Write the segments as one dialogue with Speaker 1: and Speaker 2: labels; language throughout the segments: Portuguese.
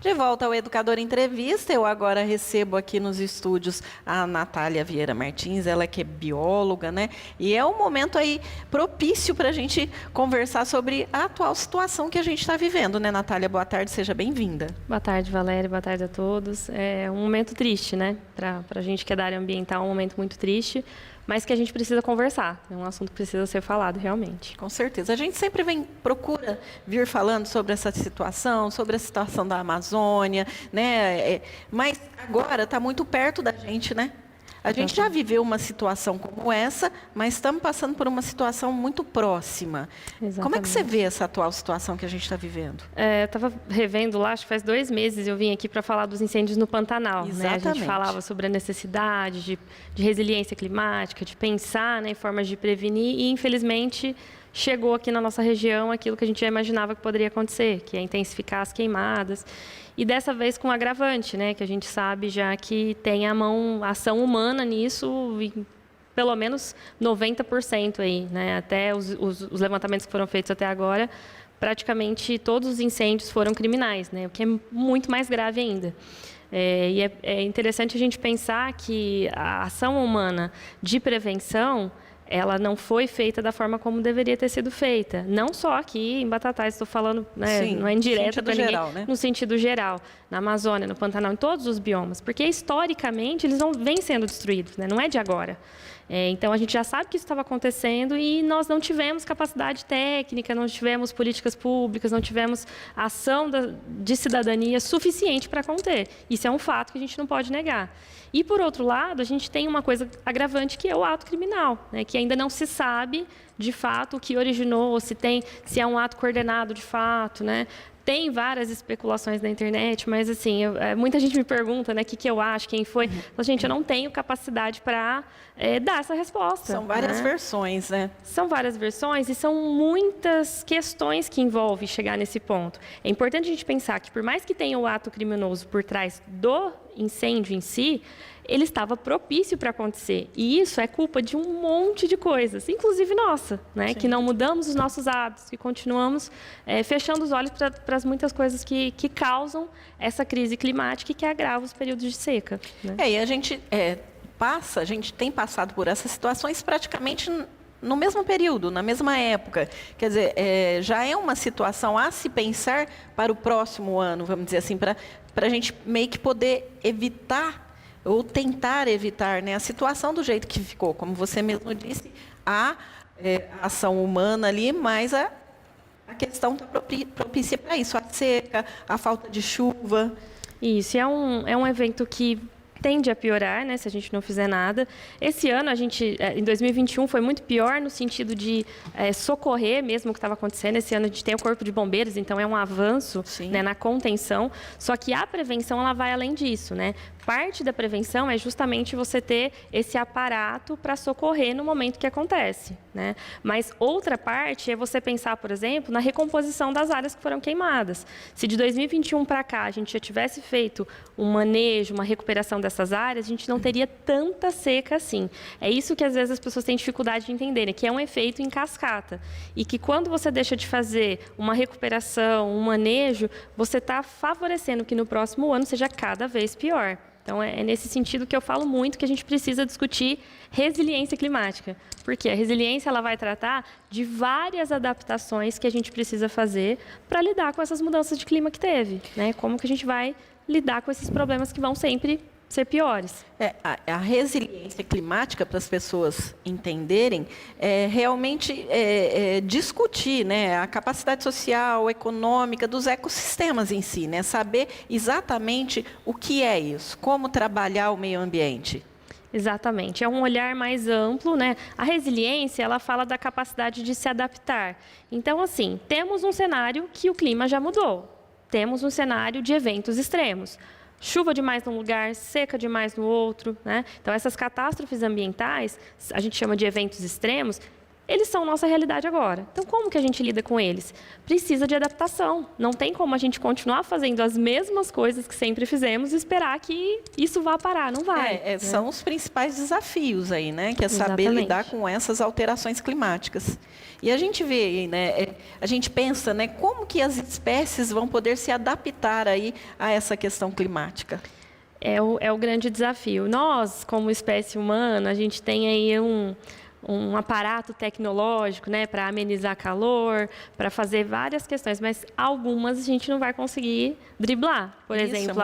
Speaker 1: De volta ao Educador Entrevista, eu agora recebo aqui nos estúdios a Natália Vieira Martins, ela que é bióloga, né? E é um momento aí propício para a gente conversar sobre a atual situação que a gente está vivendo, né, Natália? Boa tarde, seja bem-vinda.
Speaker 2: Boa tarde, Valéria, boa tarde a todos. É um momento triste, né? Para a gente que é da área ambiental, é um momento muito triste, mas que a gente precisa conversar. É um assunto que precisa ser falado realmente.
Speaker 1: Com certeza. A gente sempre procura vir falando sobre essa situação, sobre a situação da Amazônia, né? Mas agora está muito perto da gente, né? A gente já viveu uma situação como essa, mas estamos passando por uma situação muito próxima.
Speaker 2: Exatamente.
Speaker 1: Como é que você vê essa atual situação que a gente está vivendo?
Speaker 2: Eu estava revendo lá, acho que faz 2 meses eu vim aqui para falar dos incêndios no Pantanal.
Speaker 1: Exatamente.
Speaker 2: Né? A gente falava sobre a necessidade de resiliência climática, de pensar, né, em formas de prevenir e, infelizmente, chegou aqui na nossa região aquilo que a gente já imaginava que poderia acontecer, que é intensificar as queimadas. E dessa vez com agravante, né, que a gente sabe já que tem a ação humana nisso, em pelo menos 90% aí, né, até os levantamentos que foram feitos até agora, praticamente todos os incêndios foram criminais, né, o que é muito mais grave ainda. E é interessante a gente pensar que a ação humana de prevenção, ela não foi feita da forma como deveria ter sido feita. Não só aqui em Batatais, estou falando, né,
Speaker 1: sim,
Speaker 2: não é indireta para ninguém,
Speaker 1: geral, né?
Speaker 2: no sentido geral, na Amazônia, no Pantanal, em todos os biomas, porque historicamente eles não vêm sendo destruídos, né, não é de agora. Então a gente já sabe que isso estava acontecendo e nós não tivemos capacidade técnica, não tivemos políticas públicas, não tivemos ação de cidadania suficiente para conter. Isso é um fato que a gente não pode negar. E, por outro lado, a gente tem uma coisa agravante que é o ato criminal, né, que ainda não se sabe, de fato, o que originou, se é um ato coordenado de fato, né? Tem várias especulações na internet, mas, assim, muita gente me pergunta, né, o que eu acho, quem foi. Então, gente, eu não tenho capacidade para dar essa resposta.
Speaker 1: São várias
Speaker 2: né?
Speaker 1: versões, né?
Speaker 2: São várias versões e são muitas questões que envolvem chegar nesse ponto. É importante a gente pensar que, por mais que tenha o ato criminoso por trás do incêndio em si, ele estava propício para acontecer. E isso é culpa de um monte de coisas, inclusive nossa, né? Que não mudamos os nossos hábitos, que continuamos fechando os olhos para as muitas coisas que causam essa crise climática e que agravam os períodos de seca. Né?
Speaker 1: E a gente a gente tem passado por essas situações praticamente no mesmo período, na mesma época. Quer dizer, já é uma situação a se pensar para o próximo ano, vamos dizer assim, para a gente meio que poder evitar ou tentar evitar, né, a situação do jeito que ficou. Como você mesmo disse, a ação humana ali, mas a questão está propícia para isso, a seca, a falta de chuva.
Speaker 2: Isso, é um evento que tende a piorar, né, se a gente não fizer nada. Esse ano, em 2021, foi muito pior no sentido de socorrer mesmo o que estava acontecendo. Esse ano a gente tem o Corpo de Bombeiros, então é um avanço, né, na contenção. Só que a prevenção ela vai além disso, né? Parte da prevenção é justamente você ter esse aparato para socorrer no momento que acontece, né? Mas outra parte é você pensar, por exemplo, na recomposição das áreas que foram queimadas. Se de 2021 para cá a gente já tivesse feito um manejo, uma recuperação dessas áreas, a gente não teria tanta seca assim. É isso que às vezes as pessoas têm dificuldade de entenderem, que é um efeito em cascata. E que quando você deixa de fazer uma recuperação, um manejo, você está favorecendo que no próximo ano seja cada vez pior. Então, é nesse sentido que eu falo muito que a gente precisa discutir resiliência climática. Porque a resiliência ela vai tratar de várias adaptações que a gente precisa fazer para lidar com essas mudanças de clima que teve. Né? Como que a gente vai lidar com esses problemas que vão sempre ser piores.
Speaker 1: A resiliência climática, para as pessoas entenderem, realmente discutir, né, a capacidade social, econômica dos ecossistemas em si, né, saber exatamente o que é isso, como trabalhar o meio ambiente.
Speaker 2: Exatamente, é um olhar mais amplo, né? A resiliência, ela fala da capacidade de se adaptar. Então, assim, temos um cenário que o clima já mudou, temos um cenário de eventos extremos. Chuva demais num lugar, seca demais no outro, né? Então, essas catástrofes ambientais, a gente chama de eventos extremos, eles são nossa realidade agora. Então, como que a gente lida com eles? Precisa de adaptação. Não tem como a gente continuar fazendo as mesmas coisas que sempre fizemos e esperar que isso vá parar. Não vai. Né?
Speaker 1: São os principais desafios aí, né? Que é saber lidar com essas alterações climáticas. E a gente vê, né? A gente pensa, né? Como que as espécies vão poder se adaptar aí a essa questão climática?
Speaker 2: É o grande desafio. Nós, como espécie humana, a gente tem aí um aparato tecnológico, né, para amenizar calor, para fazer várias questões, mas algumas a gente não vai conseguir driblar. Por exemplo,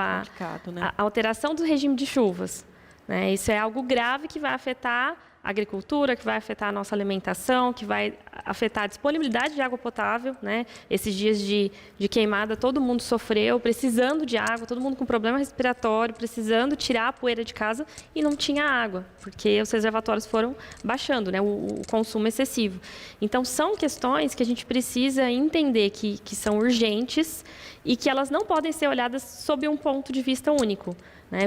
Speaker 1: né?
Speaker 2: A alteração do regime de chuvas. Né? Isso é algo grave que vai afetar a agricultura, que vai afetar a nossa alimentação, que vai afetar a disponibilidade de água potável. Né? Esses dias de queimada, todo mundo sofreu, precisando de água, todo mundo com problema respiratório, precisando tirar a poeira de casa e não tinha água, porque os reservatórios foram baixando, né? o consumo excessivo. Então, são questões que a gente precisa entender que são urgentes e que elas não podem ser olhadas sob um ponto de vista único. Né?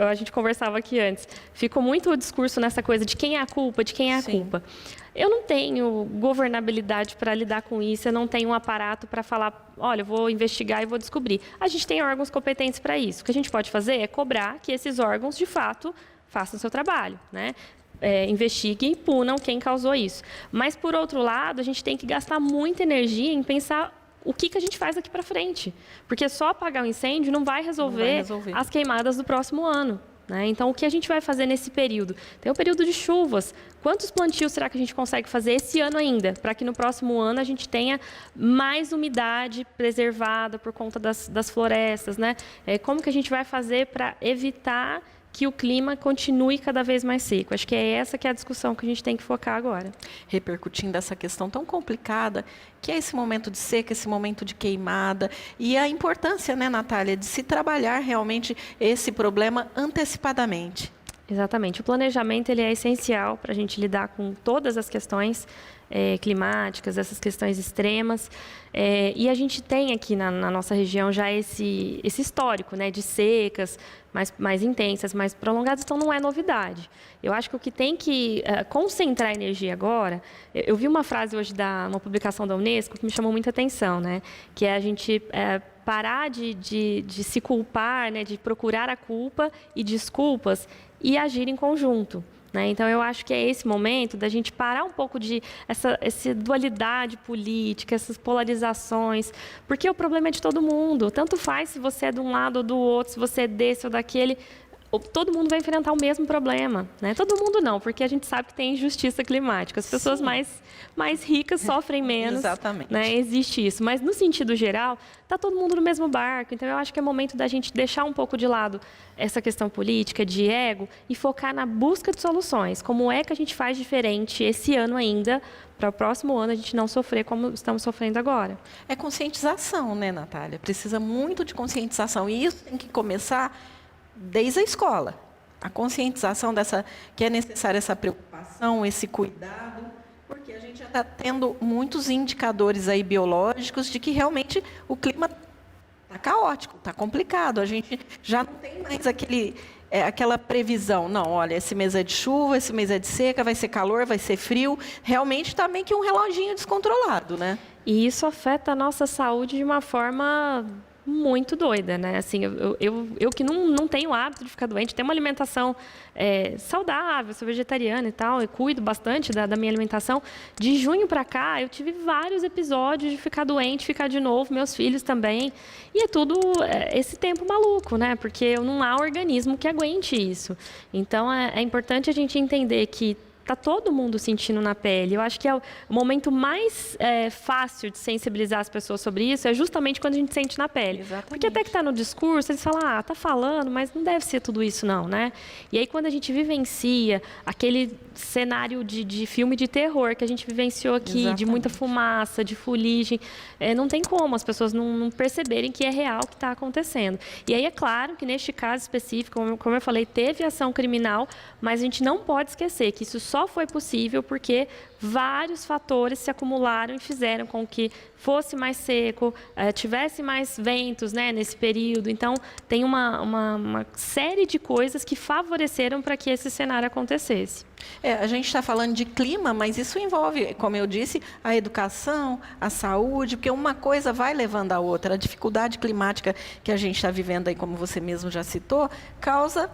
Speaker 2: A gente conversava aqui antes. Ficou muito o discurso nessa coisa de quem é a culpa, de quem é a culpa. Eu não tenho governabilidade para lidar com isso, eu não tenho um aparato para falar, olha, eu vou investigar e vou descobrir. A gente tem órgãos competentes para isso. O que a gente pode fazer é cobrar que esses órgãos, de fato, façam o seu trabalho. Né? Investiguem e punam quem causou isso. Mas, por outro lado, a gente tem que gastar muita energia em pensar o que a gente faz daqui para frente. Porque só apagar o incêndio não vai resolver as queimadas do próximo ano. Né? Então, o que a gente vai fazer nesse período? Tem o período de chuvas. Quantos plantios será que a gente consegue fazer esse ano ainda? Para que no próximo ano a gente tenha mais umidade preservada por conta das florestas. Né? Como que a gente vai fazer para evitar que o clima continue cada vez mais seco? Acho que é essa que é a discussão que a gente tem que focar agora.
Speaker 1: Repercutindo essa questão tão complicada, que é esse momento de seca, esse momento de queimada, e a importância, né, Natália, de se trabalhar realmente esse problema antecipadamente.
Speaker 2: Exatamente. O planejamento ele é essencial para a gente lidar com todas as questões climáticas, essas questões extremas. E a gente tem aqui na nossa região já esse histórico, né, de secas mais intensas, mais prolongadas, então não é novidade. Eu acho que o que tem que concentrar energia agora... Eu vi uma frase hoje, uma publicação da Unesco, que me chamou muita atenção, né, que é a gente parar de se culpar, né, de procurar a culpa e desculpas e agir em conjunto. Né? Então, eu acho que é esse momento da gente parar um pouco de essa dualidade política, essas polarizações, porque o problema é de todo mundo. Tanto faz se você é de um lado ou do outro, se você é desse ou daquele. Todo mundo vai enfrentar o mesmo problema. Né? Todo mundo não, porque a gente sabe que tem injustiça climática. As pessoas mais ricas sofrem menos.
Speaker 1: Exatamente.
Speaker 2: Né? Existe isso. Mas, no sentido geral, está todo mundo no mesmo barco. Então, eu acho que é momento da gente deixar um pouco de lado essa questão política, de ego, e focar na busca de soluções. Como é que a gente faz diferente esse ano ainda, para o próximo ano a gente não sofrer como estamos sofrendo agora?
Speaker 1: É conscientização, né, Natália? Precisa muito de conscientização. E isso tem que começar desde a escola. A conscientização que é necessária essa preocupação, esse cuidado, porque a gente já está tendo muitos indicadores aí biológicos de que realmente o clima está caótico, está complicado. A gente já não tem mais aquela previsão. Não, olha, esse mês é de chuva, esse mês é de seca, vai ser calor, vai ser frio. Realmente está meio que um reloginho descontrolado, né?
Speaker 2: E isso afeta a nossa saúde de uma forma muito doida, né? Assim, eu que não tenho hábito de ficar doente, tenho uma alimentação saudável, sou vegetariana e tal, e cuido bastante da minha alimentação. De junho para cá, eu tive vários episódios de ficar doente, ficar de novo, meus filhos também. E é tudo esse tempo maluco, né? Porque não há organismo que aguente isso. Então, é importante a gente entender que está todo mundo sentindo na pele. Eu acho que é o momento mais fácil de sensibilizar as pessoas sobre isso é justamente quando a gente sente na pele.
Speaker 1: Exatamente.
Speaker 2: Porque até que está no discurso, eles falam, tá falando, mas não deve ser tudo isso não, né? E aí quando a gente vivencia aquele cenário de filme de terror que a gente vivenciou aqui,
Speaker 1: Exatamente.
Speaker 2: de muita fumaça, de fuligem, não tem como as pessoas não perceberem que é real o que está acontecendo. E aí é claro que neste caso específico, como eu falei, teve ação criminal, mas a gente não pode esquecer que isso só foi possível porque vários fatores se acumularam e fizeram com que fosse mais seco, tivesse mais ventos, né, nesse período. Então, tem uma série de coisas que favoreceram para que esse cenário acontecesse.
Speaker 1: A gente está falando de clima, mas isso envolve, como eu disse, a educação, a saúde, porque uma coisa vai levando a outra. A dificuldade climática que a gente está vivendo aí, como você mesmo já citou, causa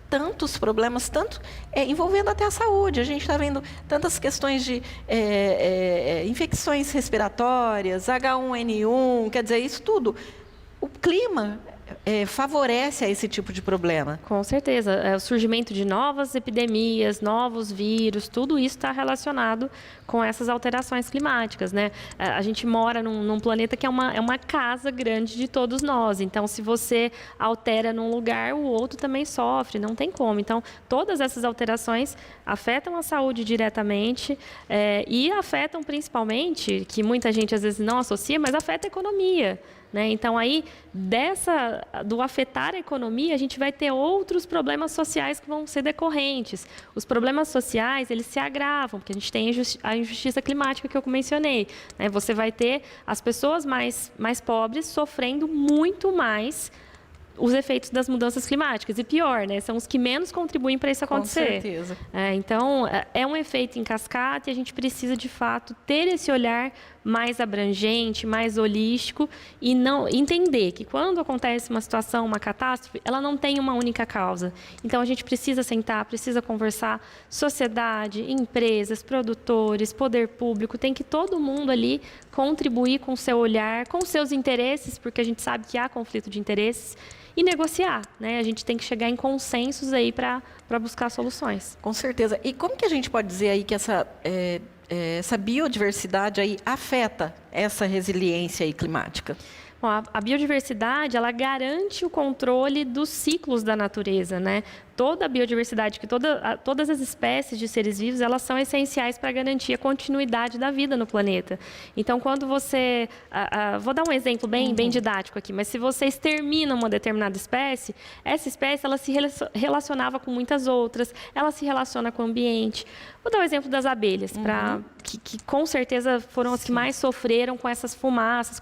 Speaker 1: tantos problemas, envolvendo até a saúde. A gente está vendo tantas questões de infecções respiratórias, H1N1, quer dizer, isso tudo. O clima favorece a esse tipo de problema.
Speaker 2: Com certeza. O surgimento de novas epidemias, novos vírus, tudo isso está relacionado com essas alterações climáticas, né? A gente mora num planeta que é uma casa grande de todos nós. Então, se você altera num lugar, o outro também sofre, não tem como. Então, todas essas alterações afetam a saúde diretamente e afetam principalmente, que muita gente às vezes não associa, mas afeta a economia. Né? Então, aí, do afetar a economia, a gente vai ter outros problemas sociais que vão ser decorrentes. Os problemas sociais, eles se agravam, porque a gente tem a injustiça climática que eu mencionei. Né? Você vai ter as pessoas mais pobres sofrendo muito mais os efeitos das mudanças climáticas. E pior, né? São os que menos contribuem para isso acontecer.
Speaker 1: Com certeza.
Speaker 2: Então, é um efeito em cascata e a gente precisa, de fato, ter esse olhar mais abrangente, mais holístico e não entender que quando acontece uma situação, uma catástrofe, ela não tem uma única causa. Então, a gente precisa sentar, precisa conversar, sociedade, empresas, produtores, poder público, tem que todo mundo ali contribuir com o seu olhar, com os seus interesses, porque a gente sabe que há conflito de interesses, e negociar, né? A gente tem que chegar em consensos aí para buscar soluções.
Speaker 1: Com certeza. E como que a gente pode dizer aí que essa biodiversidade aí afeta essa resiliência aí climática?
Speaker 2: Bom, a biodiversidade, ela garante o controle dos ciclos da natureza, né? Toda a biodiversidade, todas as espécies de seres vivos, elas são essenciais para garantir a continuidade da vida no planeta. Então, quando você... vou dar um exemplo bem didático aqui, mas se você extermina uma determinada espécie, essa espécie ela se relacionava com muitas outras, ela se relaciona com o ambiente. Vou dar o exemplo das abelhas, que com certeza foram as que mais sofreram com essas fumaças,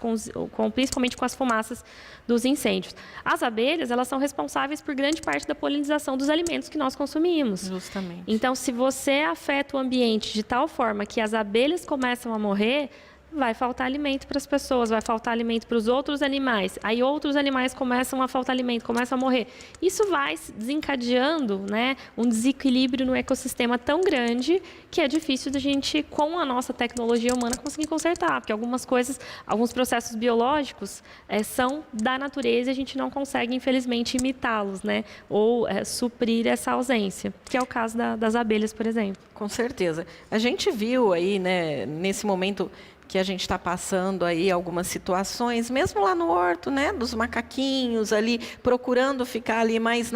Speaker 2: principalmente com as fumaças dos incêndios. As abelhas, elas são responsáveis por grande parte da polinização dos alimentos que nós consumimos.
Speaker 1: Justamente.
Speaker 2: Então, se você afeta o ambiente de tal forma que as abelhas começam a morrer, vai faltar alimento para as pessoas, vai faltar alimento para os outros animais. Aí outros animais começam a faltar alimento, começam a morrer. Isso vai desencadeando, né, um desequilíbrio no ecossistema tão grande que é difícil da gente, com a nossa tecnologia humana, conseguir consertar. Porque algumas coisas, alguns processos biológicos são da natureza e a gente não consegue, infelizmente, imitá-los, né, ou suprir essa ausência, que é o caso das abelhas, por exemplo.
Speaker 1: Com certeza. A gente viu aí, né, nesse momento que a gente está passando aí algumas situações, mesmo lá no horto, né, dos macaquinhos ali, procurando ficar ali mais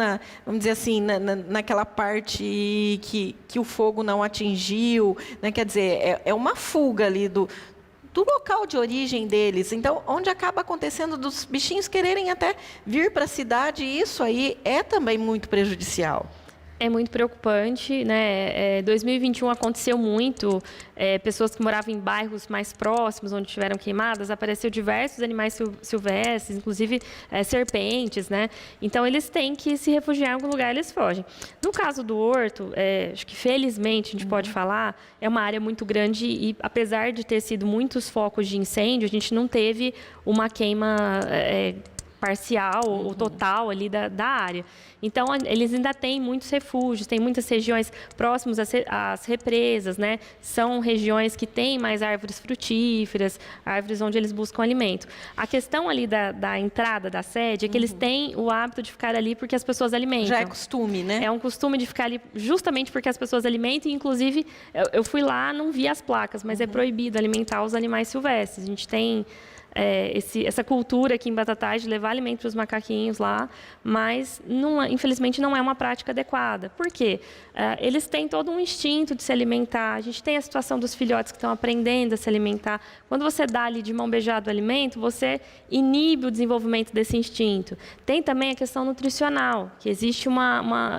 Speaker 1: vamos dizer assim, naquela parte que o fogo não atingiu, né, quer dizer, é uma fuga ali do local de origem deles. Então, onde acaba acontecendo dos bichinhos quererem até vir para a cidade, isso aí é também muito prejudicial.
Speaker 2: É muito preocupante, né? 2021 aconteceu muito, pessoas que moravam em bairros mais próximos, onde tiveram queimadas, apareceu diversos animais silvestres, inclusive serpentes, né? Então, eles têm que se refugiar em algum lugar, eles fogem. No caso do horto, acho que felizmente a gente pode falar, é uma área muito grande e, apesar de ter sido muitos focos de incêndio, a gente não teve uma queima parcial ou total ali da área. Então, eles ainda têm muitos refúgios, tem muitas regiões próximas às represas, né? São regiões que têm mais árvores frutíferas, árvores onde eles buscam alimento. A questão ali da entrada da sede é que eles têm o hábito de ficar ali porque as pessoas alimentam.
Speaker 1: Já é costume, né?
Speaker 2: É um costume de ficar ali justamente porque as pessoas alimentam, e, inclusive, eu fui lá, não vi as placas, mas é proibido alimentar os animais silvestres. A gente tem essa cultura aqui em Batatais de levar alimento para os macaquinhos lá, mas infelizmente não é uma prática adequada. Por quê? Eles têm todo um instinto de se alimentar, a gente tem a situação dos filhotes que estão aprendendo a se alimentar. Quando você dá ali de mão beijada o alimento, você inibe o desenvolvimento desse instinto. Tem também a questão nutricional, que existe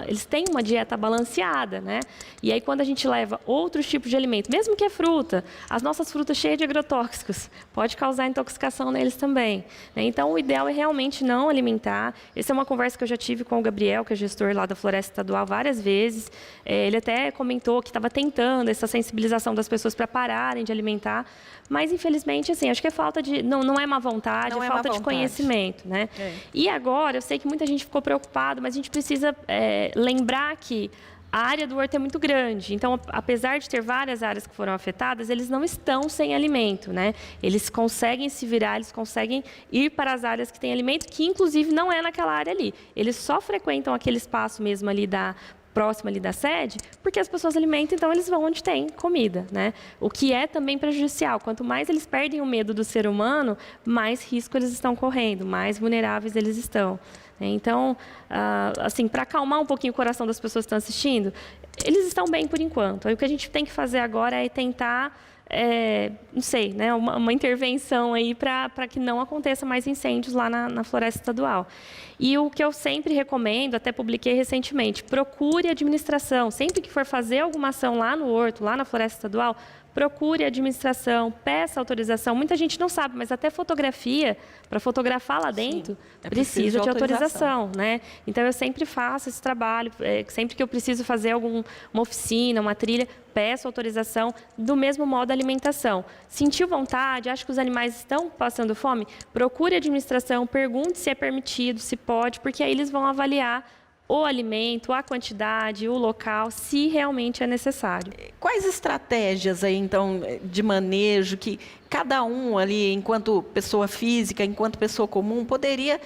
Speaker 2: eles têm uma dieta balanceada, né? E aí quando a gente leva outros tipos de alimento, mesmo que é fruta, as nossas frutas cheias de agrotóxicos, pode causar intoxicação neles também, né? Então o ideal é realmente não alimentar. Essa é uma conversa que eu já tive com o Gabriel, que é gestor lá da Floresta Estadual, várias vezes. Ele até comentou que estava tentando essa sensibilização das pessoas para pararem de alimentar, mas infelizmente, assim, acho que é falta de, não é má vontade, é falta de conhecimento, né? E agora, eu sei que muita gente ficou preocupada, mas a gente precisa lembrar que a área do horto é muito grande, então, apesar de ter várias áreas que foram afetadas, eles não estão sem alimento, né? Eles conseguem se virar, eles conseguem ir para as áreas que têm alimento, que inclusive não é naquela área ali. Eles só frequentam aquele espaço mesmo ali próximo ali da sede, porque as pessoas alimentam, então eles vão onde tem comida, né? O que é também prejudicial. Quanto mais eles perdem o medo do ser humano, mais risco eles estão correndo, mais vulneráveis eles estão. Então, assim, para acalmar um pouquinho o coração das pessoas que estão assistindo, eles estão bem por enquanto. Aí o que a gente tem que fazer agora é tentar, não sei, né, uma intervenção aí para que não aconteça mais incêndios lá na Floresta Estadual. E o que eu sempre recomendo, até publiquei recentemente, procure a administração. Sempre que for fazer alguma ação lá no horto, lá na Floresta Estadual, procure a administração, peça autorização. Muita gente não sabe, mas até fotografia, para fotografar lá dentro, precisa de autorização, né? Então, eu sempre faço esse trabalho, sempre que eu preciso fazer uma oficina, uma trilha, peço autorização, do mesmo modo a alimentação. Sentiu vontade, acha que os animais estão passando fome? Procure a administração, pergunte se é permitido, se pode, porque aí eles vão avaliar o alimento, a quantidade, o local, se realmente é necessário.
Speaker 1: Quais estratégias aí, então, de manejo que cada um ali, enquanto pessoa física, enquanto pessoa comum, poderia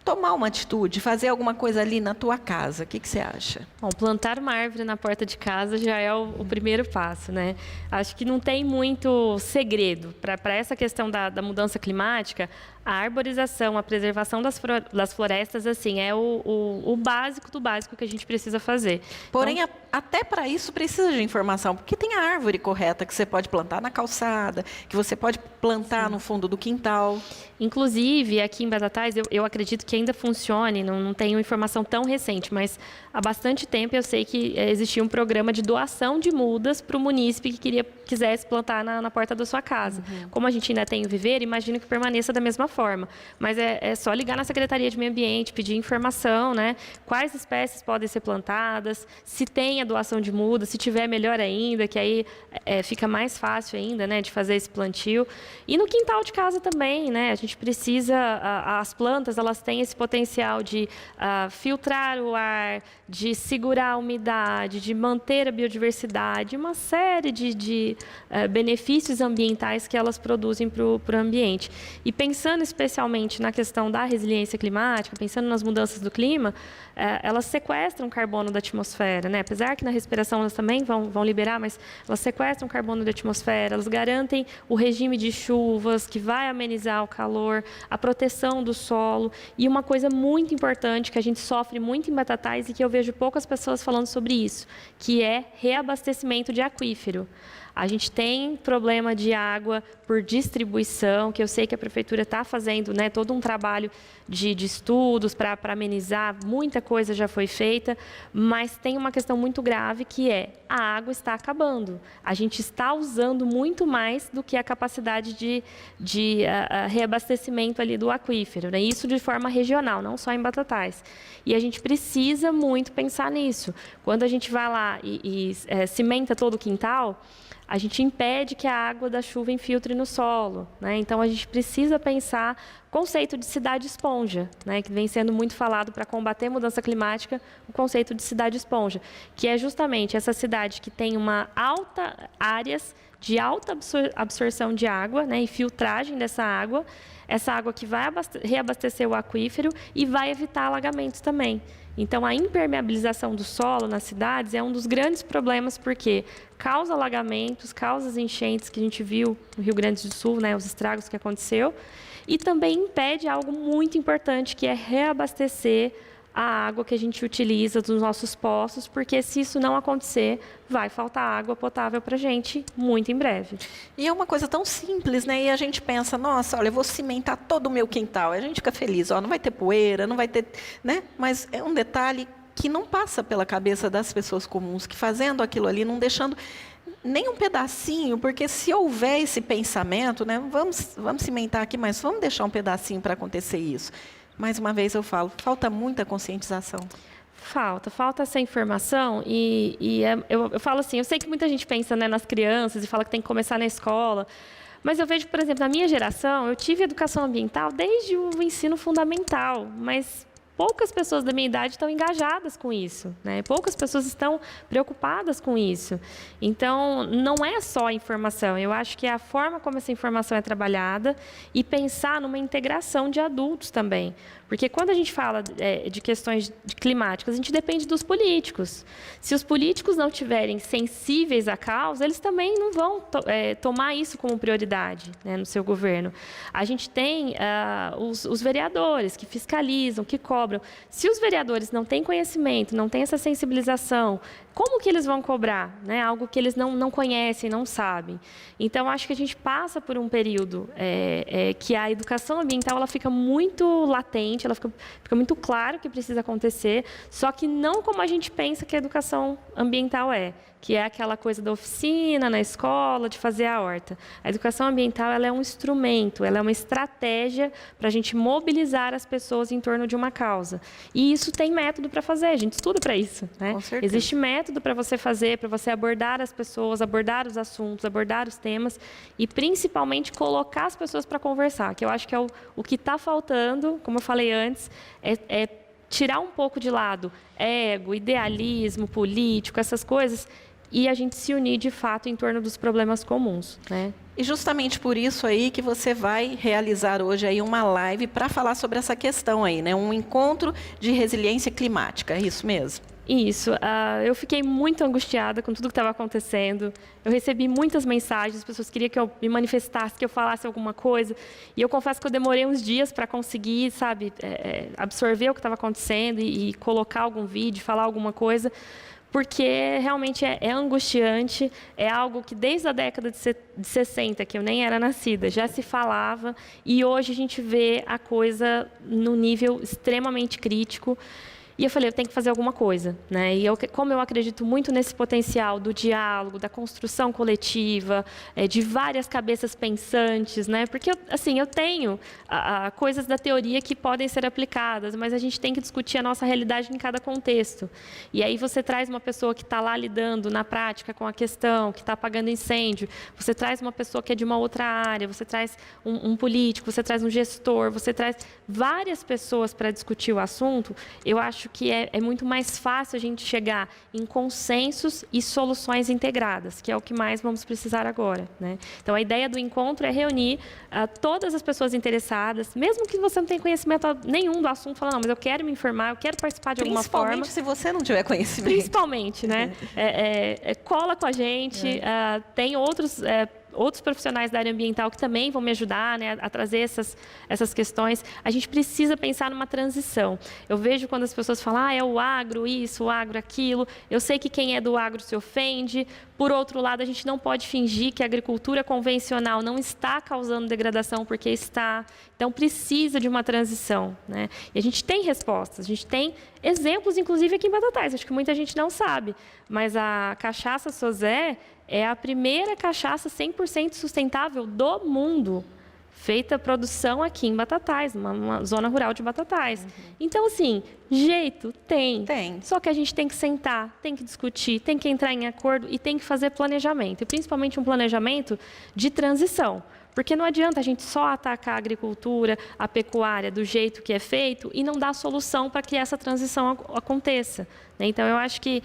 Speaker 1: tomar uma atitude, fazer alguma coisa ali na tua casa? O que você acha?
Speaker 2: Bom, plantar uma árvore na porta de casa já é o primeiro passo, né? Acho que não tem muito segredo. Para essa questão da mudança climática, a arborização, a preservação das florestas, assim, é o básico do básico que a gente precisa fazer.
Speaker 1: Porém, então, até para isso precisa de informação, porque tem a árvore correta que você pode plantar na calçada, que você pode plantar no fundo do quintal.
Speaker 2: Inclusive, aqui em Batatais, eu acredito que ainda funcione, não tenho informação tão recente, mas há bastante tempo eu sei que existia um programa de doação de mudas para o munícipe que quisesse plantar na porta da sua casa. Como a gente ainda tem o viveiro, imagino que permaneça da mesma forma. Mas é só ligar na Secretaria de Meio Ambiente, pedir informação, né? Quais espécies podem ser plantadas, se tem a doação de mudas, se tiver melhor ainda, que aí fica mais fácil ainda, né, de fazer esse plantio. E no quintal de casa também, né? A gente precisa, as plantas, elas têm esse potencial de filtrar o ar, de segurar a umidade, de manter a biodiversidade, uma série de benefícios ambientais que elas produzem para o ambiente. E pensando especialmente na questão da resiliência climática, pensando nas mudanças do clima, elas sequestram carbono da atmosfera, né? Apesar que na respiração elas também vão liberar, mas elas sequestram carbono da atmosfera, elas garantem o regime de chuvas, que vai amenizar o calor, a proteção do solo. E uma coisa muito importante que a gente sofre muito em Batatais e que eu vejo poucas pessoas falando sobre isso, que é reabastecimento de aquífero. A gente tem problema de água por distribuição, que eu sei que a Prefeitura está fazendo, né, todo um trabalho de estudos para amenizar, muita coisa já foi feita, mas tem uma questão muito grave que é a água está acabando. A gente está usando muito mais do que a capacidade de reabastecimento ali do aquífero, né? Isso de forma regional, não só em Batatais. E a gente precisa muito pensar nisso. Quando a gente vai lá e cimenta todo o quintal, a gente impede que a água da chuva infiltre no solo, né? Então, a gente precisa pensar conceito de cidade esponja, né, que vem sendo muito falado para combater a mudança climática, o conceito de cidade esponja, que é justamente essa cidade que tem áreas de alta absorção de água, né, e filtragem dessa água, essa água que vai reabastecer o aquífero e vai evitar alagamentos também. Então, a impermeabilização do solo nas cidades é um dos grandes problemas, porque causa alagamentos, causa enchentes que a gente viu no Rio Grande do Sul, né, os estragos que aconteceu, e também impede algo muito importante, que é reabastecer a água que a gente utiliza dos nossos poços, porque se isso não acontecer, vai faltar água potável para a gente muito em breve.
Speaker 1: E é uma coisa tão simples, né? E a gente pensa, nossa, olha, eu vou cimentar todo o meu quintal. A gente fica feliz, ó, não vai ter poeira, não vai ter, né? Mas é um detalhe que não passa pela cabeça das pessoas comuns, que fazendo aquilo ali, não deixando nem um pedacinho, porque se houver esse pensamento, né? Vamos cimentar aqui, mas vamos deixar um pedacinho para acontecer isso. Mais uma vez eu falo, falta muita conscientização.
Speaker 2: Falta essa informação eu falo assim, eu sei que muita gente pensa, né, nas crianças e fala que tem que começar na escola, mas eu vejo, por exemplo, na minha geração, eu tive educação ambiental desde o ensino fundamental, mas poucas pessoas da minha idade estão engajadas com isso, né? Poucas pessoas estão preocupadas com isso. Então, não é só a informação. Eu acho que é a forma como essa informação é trabalhada e pensar numa integração de adultos também. Porque quando a gente fala de questões climáticas, a gente depende dos políticos. Se os políticos não estiverem sensíveis à causa, eles também não vão tomar isso como prioridade, né, no seu governo. A gente tem os vereadores que fiscalizam, que cobram. Se os vereadores não têm conhecimento, não têm essa sensibilização, como que eles vão cobrar, né? Algo que eles não conhecem, não sabem. Então, acho que a gente passa por um período que a educação ambiental ela fica muito latente, ela fica muito claro que precisa acontecer, só que não como a gente pensa que a educação ambiental que é aquela coisa da oficina, na escola, de fazer a horta. A educação ambiental ela é um instrumento, ela é uma estratégia para a gente mobilizar as pessoas em torno de uma causa. E isso tem método para fazer, a gente estuda para isso, né?
Speaker 1: Com certeza.
Speaker 2: Existe método para você fazer, para você abordar as pessoas, abordar os assuntos, abordar os temas e, principalmente, colocar as pessoas para conversar, que eu acho que é o que está faltando, como eu falei antes, é tirar um pouco de lado ego, idealismo político, essas coisas, e a gente se unir, de fato, em torno dos problemas comuns, né?
Speaker 1: E justamente por isso aí que você vai realizar hoje aí uma live para falar sobre essa questão aí, né? Um encontro de resiliência climática, é isso mesmo?
Speaker 2: Isso. Eu fiquei muito angustiada com tudo que estava acontecendo. Eu recebi muitas mensagens, as pessoas queriam que eu me manifestasse, que eu falasse alguma coisa. E eu confesso que eu demorei uns dias para conseguir, sabe, absorver o que estava acontecendo e colocar algum vídeo, falar alguma coisa. Porque realmente é angustiante, é algo que desde a década de 60, que eu nem era nascida, já se falava, e hoje a gente vê a coisa num nível extremamente crítico. E eu falei, eu tenho que fazer alguma coisa, né? E como eu acredito muito nesse potencial do diálogo, da construção coletiva, de várias cabeças pensantes, né? Porque eu tenho coisas da teoria que podem ser aplicadas, mas a gente tem que discutir a nossa realidade em cada contexto. E aí você traz uma pessoa que está lá lidando na prática com a questão, que está apagando incêndio, você traz uma pessoa que é de uma outra área, você traz um político, você traz um gestor, você traz várias pessoas para discutir o assunto. Eu acho que é muito mais fácil a gente chegar em consensos e soluções integradas, que é o que mais vamos precisar agora, né? Então, a ideia do encontro é reunir todas as pessoas interessadas, mesmo que você não tenha conhecimento nenhum do assunto, falando, não, mas eu quero me informar, eu quero participar de alguma forma.
Speaker 1: Principalmente se você não tiver conhecimento.
Speaker 2: Principalmente, né? Cola com a gente, tem outros profissionais da área ambiental que também vão me ajudar, né, a trazer essas questões. A gente precisa pensar numa transição. Eu vejo quando as pessoas falam, é o agro isso, o agro aquilo. Eu sei que quem é do agro se ofende. Por outro lado, a gente não pode fingir que a agricultura convencional não está causando degradação, porque está. Então, precisa de uma transição, né? E a gente tem respostas, a gente tem exemplos, inclusive aqui em Batatais. Acho que muita gente não sabe, mas a cachaça Sozé é a primeira cachaça 100% sustentável do mundo, feita produção aqui em Batatais, uma zona rural de Batatais. Então, assim, jeito tem.
Speaker 1: Tem.
Speaker 2: Só que a gente tem que sentar, tem que discutir, tem que entrar em acordo e tem que fazer planejamento. E principalmente um planejamento de transição. Porque não adianta a gente só atacar a agricultura, a pecuária do jeito que é feito e não dar solução para que essa transição aconteça. Então, eu acho que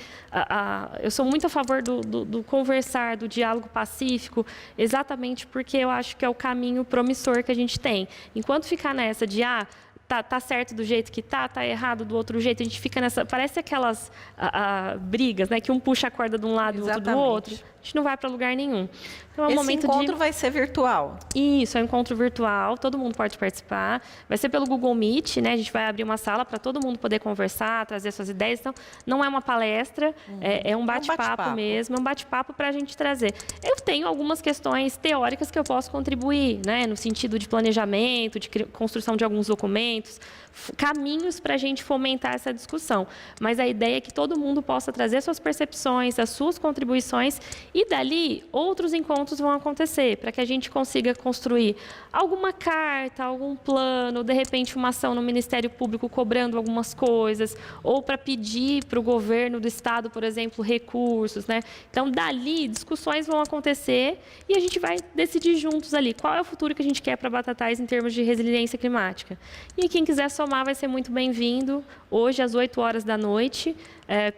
Speaker 2: eu sou muito a favor do conversar, do diálogo pacífico, exatamente porque eu acho que é o caminho promissor que a gente tem. Enquanto ficar nessa de, tá certo do jeito que tá errado do outro jeito, a gente fica nessa... Parece aquelas brigas, né? Que um puxa a corda de um lado e o outro do outro. A gente não vai para lugar nenhum. Então,
Speaker 1: Esse encontro vai ser virtual?
Speaker 2: Isso, é um encontro virtual, todo mundo pode participar. Vai ser pelo Google Meet, né? A gente vai abrir uma sala para todo mundo poder conversar, trazer suas ideias. Então, não é uma palestra, é um bate-papo mesmo, é um bate-papo para a gente trazer. Eu tenho algumas questões teóricas que eu posso contribuir, né? No sentido de planejamento, de construção de alguns documentos, caminhos para a gente fomentar essa discussão. Mas a ideia é que todo mundo possa trazer suas percepções, as suas contribuições, e dali outros encontros vão acontecer, para que a gente consiga construir alguma carta, algum plano, de repente uma ação no Ministério Público cobrando algumas coisas, ou para pedir para o governo do Estado, por exemplo, recursos, né? Então, dali, discussões vão acontecer e a gente vai decidir juntos ali qual é o futuro que a gente quer para Batatais em termos de resiliência climática. E quem quiser somar vai ser muito bem-vindo, hoje às 8 horas da noite,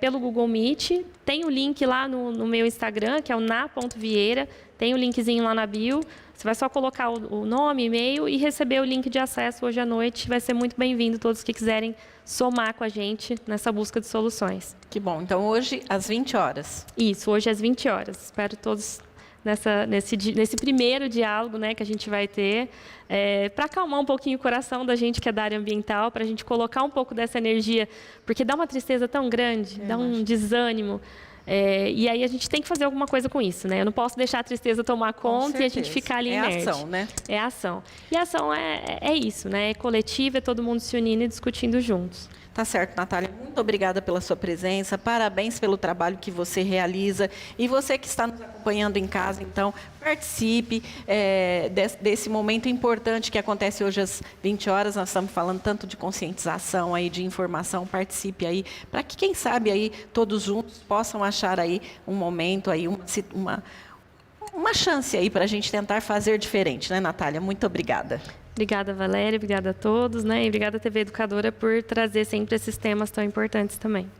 Speaker 2: pelo Google Meet. Tem o link lá no meu Instagram, que é o na.vieira, tem o linkzinho lá na bio. Você vai só colocar o nome, e-mail e receber o link de acesso hoje à noite. Vai ser muito bem-vindo todos que quiserem somar com a gente nessa busca de soluções.
Speaker 1: Que bom. Então, hoje, às 20 horas.
Speaker 2: Isso, hoje às 20 horas. Espero todos nesse primeiro diálogo, né, que a gente vai ter, para acalmar um pouquinho o coração da gente que é da área ambiental, para a gente colocar um pouco dessa energia, porque dá uma tristeza tão grande, dá um desânimo. E aí a gente tem que fazer alguma coisa com isso, né? Eu não posso deixar a tristeza tomar conta e a gente ficar ali inerte.
Speaker 1: É ação, né?
Speaker 2: É ação. E a ação é isso, né? É coletiva, é todo mundo se unindo e discutindo juntos.
Speaker 1: Tá certo, Natália. Muito obrigada pela sua presença. Parabéns pelo trabalho que você realiza. E você que está nos acompanhando em casa, então, participe desse momento importante que acontece hoje às 20 horas. Nós estamos falando tanto de conscientização, aí, de informação. Participe aí, para que, quem sabe, aí, todos juntos possam achar aí um momento, aí, uma chance aí para a gente tentar fazer diferente, né, Natália? Muito obrigada.
Speaker 2: Obrigada, Valéria. Obrigada a todos, né? E obrigada, TV Educadora, por trazer sempre esses temas tão importantes também.